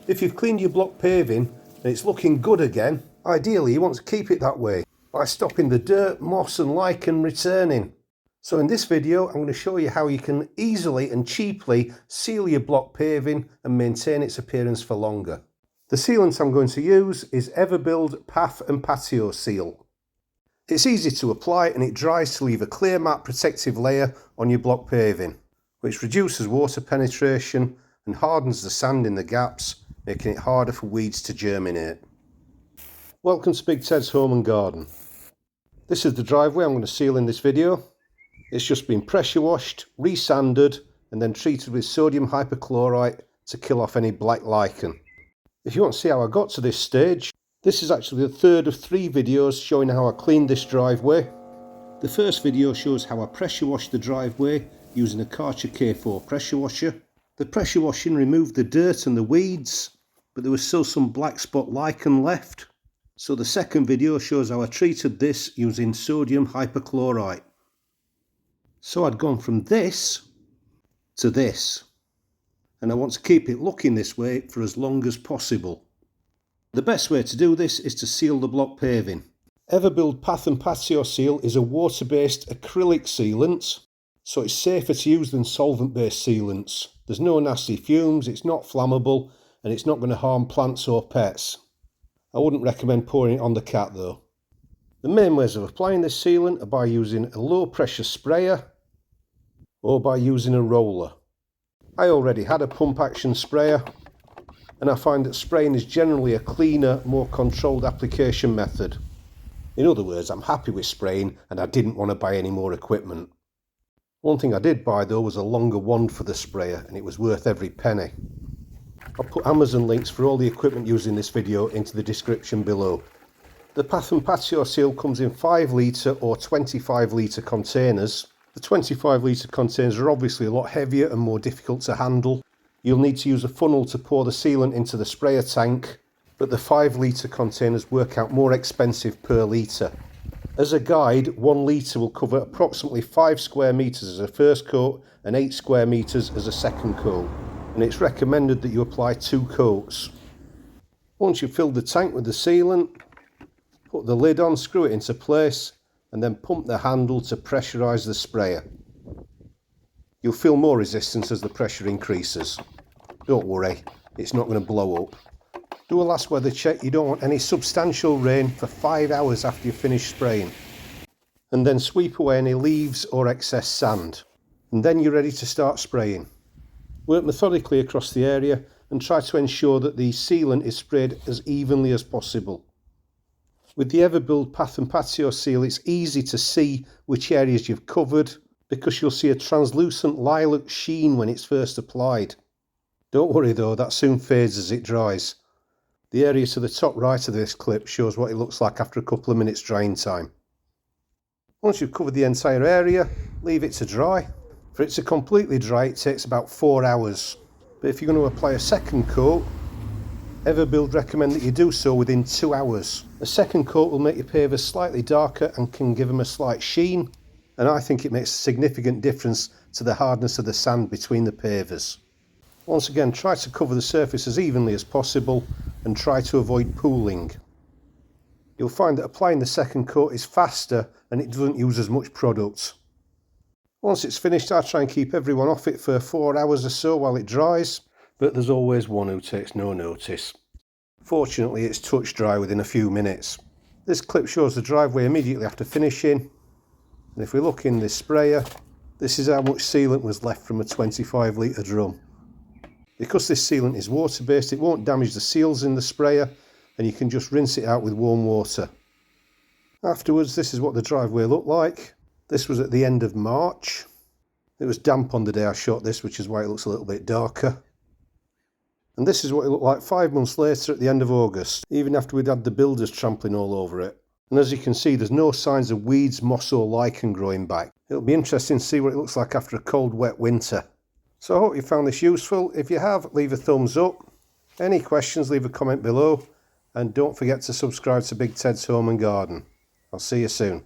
If you've cleaned your block paving and it's looking good again, ideally you want to keep it that way by stopping the dirt, moss and lichen returning. So in this video I'm going to show you how you can easily and cheaply seal your block paving and maintain its appearance for longer. The sealant I'm going to use is Everbuild Path and Patio Seal. It's easy to apply and it dries to leave a clear matte protective layer on your block paving, which reduces water penetration and hardens the sand in the gaps, making it harder for weeds to germinate. Welcome to Big Ted's Home and Garden. This is the driveway I'm going to seal in this video. It's just been pressure washed, resanded and then treated with sodium hypochlorite to kill off any black lichen. If you want to see how I got to this stage, this is actually the third of 3 videos showing how I cleaned this driveway. The first video shows how I pressure washed the driveway using a Karcher K4 pressure washer. The pressure washing removed the dirt and the weeds, but there was still some black spot lichen left. So the second video shows how I treated this using sodium hypochlorite. So I'd gone from this to this, and I want to keep it looking this way for as long as possible. The best way to do this is to seal the block paving. Everbuild Path and Patio Seal is a water-based acrylic sealant, so it's safer to use than solvent-based sealants. There's no nasty fumes, it's not flammable, and it's not going to harm plants or pets. I wouldn't recommend pouring it on the cat though. The main ways of applying this sealant are by using a low pressure sprayer or by using a roller. I already had a pump action sprayer and I find that spraying is generally a cleaner, more controlled application method. In other words, I'm happy with spraying and I didn't want to buy any more equipment. One thing I did buy though was a longer wand for the sprayer, and it was worth every penny. I'll put Amazon links for all the equipment used in this video into the description below. The Path and Patio Seal comes in 5 litre or 25 litre containers. The 25 litre containers are obviously a lot heavier and more difficult to handle. You'll need to use a funnel to pour the sealant into the sprayer tank, but the 5 litre containers work out more expensive per litre. As a guide, 1 litre will cover approximately 5 square metres as a first coat and 8 square metres as a second coat, and it's recommended that you apply 2 coats. Once you've filled the tank with the sealant, put the lid on, screw it into place and then pump the handle to pressurise the sprayer. You'll feel more resistance as the pressure increases. Don't worry, it's not going to blow up. Do a last weather check. You don't want any substantial rain for 5 hours after you've finished spraying. And then sweep away any leaves or excess sand. And then you're ready to start spraying. Work methodically across the area and try to ensure that the sealant is sprayed as evenly as possible. With the Everbuild Path and Patio Seal, it's easy to see which areas you've covered because you'll see a translucent lilac sheen when it's first applied. Don't worry though, that soon fades as it dries. The area to the top right of this clip shows what it looks like after a couple of minutes drying time. Once you've covered the entire area, leave it to dry. For it to completely dry, it takes about 4 hours. But if you're going to apply a second coat, Everbuild recommend that you do so within 2 hours. A second coat will make your pavers slightly darker and can give them a slight sheen, and I think it makes a significant difference to the hardness of the sand between the pavers. Once again, try to cover the surface as evenly as possible and try to avoid pooling. You'll find that applying the second coat is faster and it doesn't use as much product. Once it's finished, I try and keep everyone off it for 4 hours or so while it dries, but there's always one who takes no notice. Fortunately, it's touch dry within a few minutes. This clip shows the driveway immediately after finishing, and if we look in this sprayer, this is how much sealant was left from a 25 litre drum. Because this sealant is water based, it won't damage the seals in the sprayer, and you can just rinse it out with warm water. Afterwards, this is what the driveway looked like. This was at the end of March. It was damp on the day I shot this, which is why it looks a little bit darker. And this is what it looked like 5 months later at the end of August, even after we'd had the builders trampling all over it. And as you can see, there's no signs of weeds, moss or lichen growing back. It'll be interesting to see what it looks like after a cold, wet winter. So I hope you found this useful. If you have, leave a thumbs up. Any questions, leave a comment below. And don't forget to subscribe to Big Ted's Home and Garden. I'll see you soon.